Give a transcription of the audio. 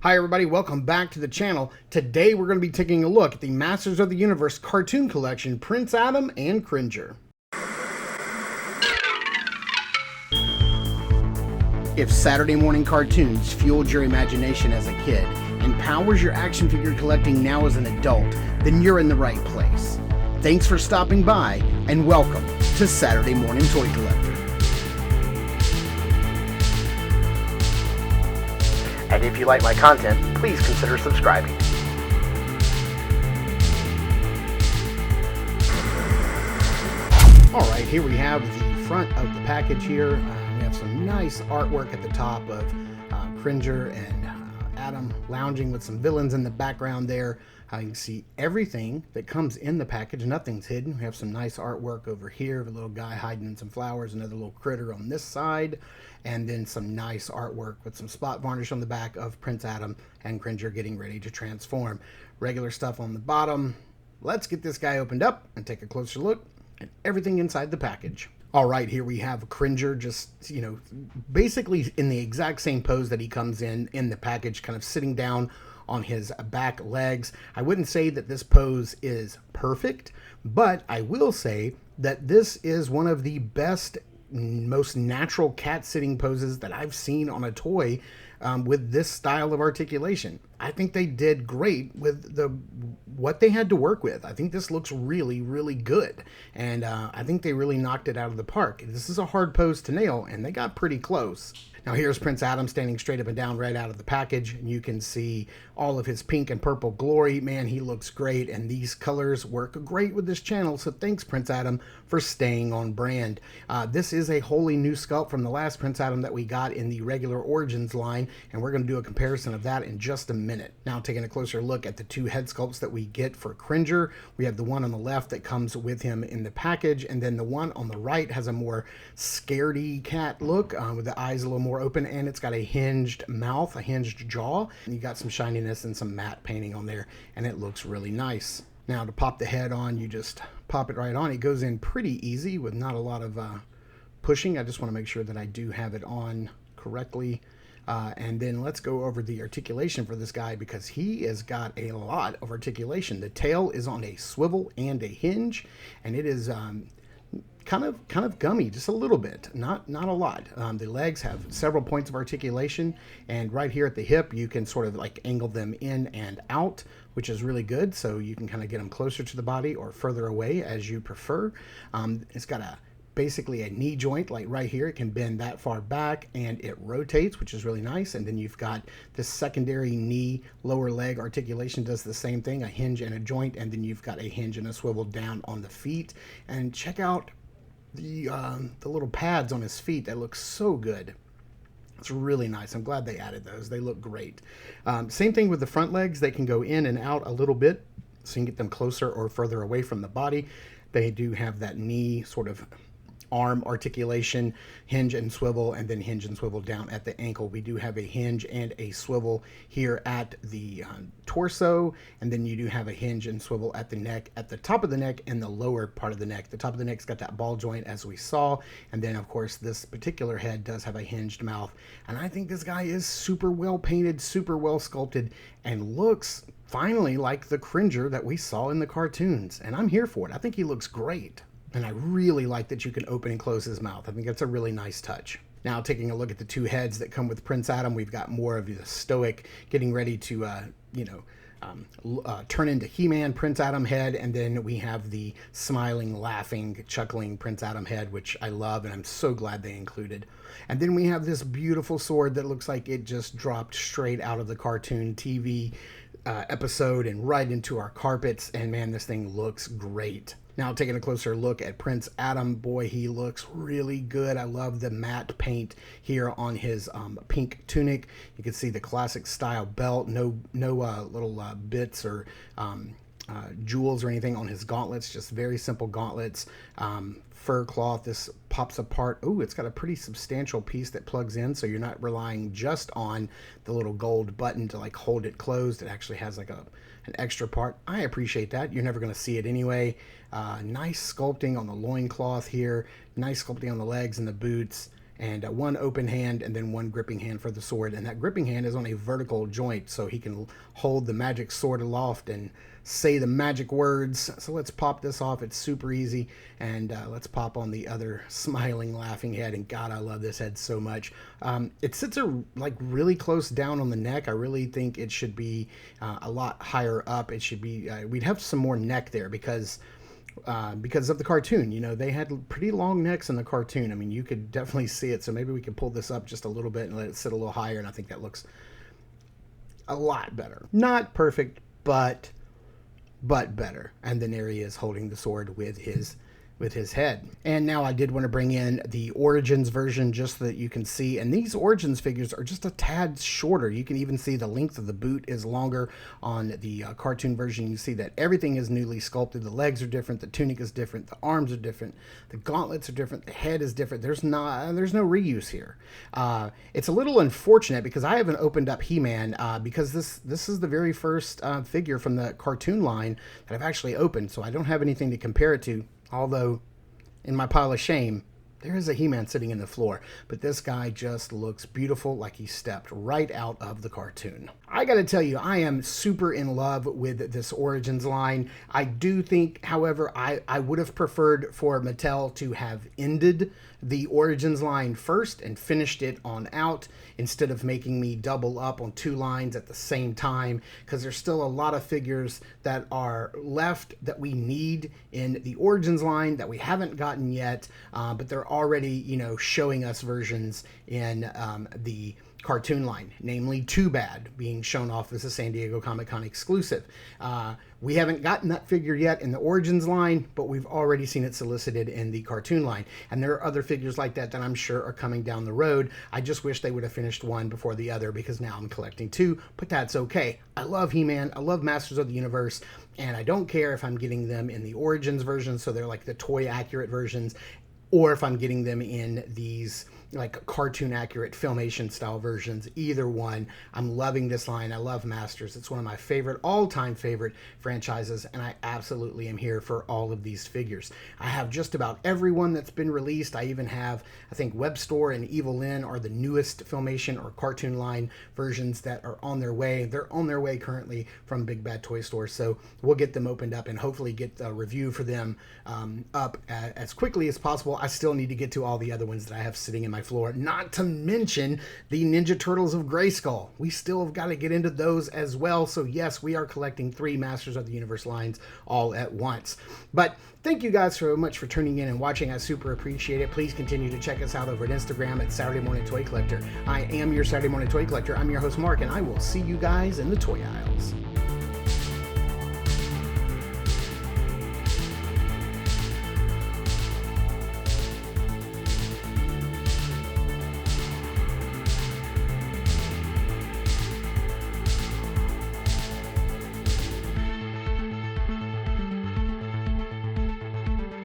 Hi everybody, welcome back to the channel. Today we're going to be taking a look at the Masters of the Universe cartoon collection, Prince Adam and Cringer. If Saturday morning cartoons fueled your imagination as a kid and powers your action figure collecting now as an adult, then you're in the right place. Thanks for stopping by and welcome to Saturday Morning Toy Collector. And if you like my content, please consider subscribing. Alright, here we have the front of the package here. We have some nice artwork at the top of Cringer and Adam lounging with some villains in the background there. You can see everything that comes in the package. Nothing's hidden. We have some nice artwork over here of a little guy hiding in some flowers, another little critter on this side, and then some nice artwork with some spot varnish on the back of Prince Adam and Cringer getting ready to transform. Regular stuff on the bottom. Let's get this guy opened up and take a closer look at everything inside the package. All right, here we have Cringer just, basically in the exact same pose that he comes in the package, kind of sitting down on his back legs. I wouldn't say that this pose is perfect, but I will say that this is one of the best, most natural cat sitting poses that I've seen on a toy with this style of articulation. I think they did great with what they had to work with. I think this looks really, really good. And I think they really knocked it out of the park. This is a hard pose to nail, and they got pretty close. Now here's Prince Adam standing straight up and down right out of the package, and you can see all of his pink and purple glory. Man, he looks great, and these colors work great with this channel, so thanks Prince Adam for staying on brand. This is a wholly new sculpt from the last Prince Adam that we got in the regular Origins line, and we're going to do a comparison of that in just a minute. Now taking a closer look at the two head sculpts that we get for Cringer, we have the one on the left that comes with him in the package, and then the one on the right has a more scaredy cat look with the eyes a little more open, and it's got a hinged mouth, a hinged jaw, and you got some shininess and some matte painting on there, and it looks really nice. Now to pop the head on, you just pop it right on. It goes in pretty easy with not a lot of pushing. I just want to make sure that I do have it on correctly. And then let's go over the articulation for this guy, because he has got a lot of articulation. The tail is on a swivel and a hinge, and it is kind of gummy, just a little bit, not a lot. The legs have several points of articulation, and right here at the hip you can sort of like angle them in and out, which is really good, so you can kind of get them closer to the body or further away as you prefer. It's got basically a knee joint, like right here. It can bend that far back, and it rotates, which is really nice. And then you've got this secondary knee lower leg articulation, does the same thing, a hinge and a joint, and then you've got a hinge and a swivel down on the feet. And check out the little pads on his feet. That looks so good. It's really nice. I'm glad they added those. They look great. Same thing with the front legs. They can go in and out a little bit, so you can get them closer or further away from the body. They do have that knee sort of arm articulation, hinge and swivel, and then hinge and swivel down at the ankle. We do have a hinge and a swivel here at the torso, and then you do have a hinge and swivel at the neck, at the top of the neck and the lower part of the neck. The top of the neck's got that ball joint as we saw, and then of course this particular head does have a hinged mouth. And I think this guy is super well painted, super well sculpted, and looks finally like the Cringer that we saw in the cartoons, and I'm here for it. I think he looks great. And I really like that you can open and close his mouth. I think that's a really nice touch. Now, taking a look at the two heads that come with Prince Adam, we've got more of the stoic, getting ready to, turn into He-Man Prince Adam head, and then we have the smiling, laughing, chuckling Prince Adam head, which I love, and I'm so glad they included. And then we have this beautiful sword that looks like it just dropped straight out of the cartoon TV episode and right into our carpets, and man, this thing looks great. Now taking a closer look at Prince Adam, boy, he looks really good. I love the matte paint here on his pink tunic. You can see the classic style belt, no little bits or jewels or anything on his gauntlets, just very simple gauntlets. Fur cloth, this pops apart. Oh, it's got a pretty substantial piece that plugs in, so you're not relying just on the little gold button to like hold it closed. It actually has like an extra part. I appreciate that. You're never going to see it anyway. Nice sculpting on the loincloth here, nice sculpting on the legs and the boots, and one open hand and then one gripping hand for the sword. And that gripping hand is on a vertical joint, so he can hold the magic sword aloft and say the magic words. So let's pop this off. It's super easy. And let's pop on the other smiling, laughing head. And God, I love this head so much. It sits like really close down on the neck. I really think it should be a lot higher up. It should be, we'd have some more neck there because of the cartoon. You know, they had pretty long necks in the cartoon. I mean, you could definitely see it. So maybe we can pull this up just a little bit and let it sit a little higher. And I think that looks a lot better. Not perfect, but better. And then there he is holding the sword with his head. And now I did want to bring in the Origins version just so that you can see. And these Origins figures are just a tad shorter. You can even see the length of the boot is longer on the cartoon version. You see that everything is newly sculpted. The legs are different. The tunic is different. The arms are different. The gauntlets are different. The head is different. There's no reuse here. It's a little unfortunate because I haven't opened up He-Man because this is the very first figure from the cartoon line that I've actually opened. So I don't have anything to compare it to. Although, in my pile of shame, there is a He-Man sitting in the floor. But this guy just looks beautiful, like he stepped right out of the cartoon. I gotta tell you, I am super in love with this Origins line. I do think, however, I would have preferred for Mattel to have ended the Origins line first and finished it on out instead of making me double up on two lines at the same time, because there's still a lot of figures that are left that we need in the Origins line that we haven't gotten yet, but they're already, you know, showing us versions in the cartoon line, namely Too Bad being shown off as a San Diego Comic-Con exclusive. We haven't gotten that figure yet in the Origins line, but we've already seen it solicited in the cartoon line. And there are other figures like that that I'm sure are coming down the road. I just wish they would have finished one before the other, because now I'm collecting two, but that's okay. I love He-Man, I love Masters of the Universe, and I don't care if I'm getting them in the Origins version, so they're like the toy accurate versions, or if I'm getting them in these like cartoon accurate Filmation style versions. Either one. I'm loving this line. I love Masters. It's one of my favorite, all-time favorite franchises, and I absolutely am here for all of these figures. I have just about every one that's been released. I even have, I think, Web Store and Evil Lyn are the newest Filmation or cartoon line versions that are on their way. They're on their way currently from Big Bad Toy Store, so we'll get them opened up and hopefully get a review for them up as quickly as possible. I still need to get to all the other ones that I have sitting in my floor, not to mention the Ninja Turtles of Grayskull. We still have got to get into those as well. So yes, we are collecting 3 Masters of the Universe lines all at once. But thank you guys so much for tuning in and watching. I super appreciate it. Please continue to check us out over at Instagram at Saturday Morning Toy Collector. I am your Saturday Morning Toy Collector. I'm your host, Mark, and I will see you guys in the toy aisles.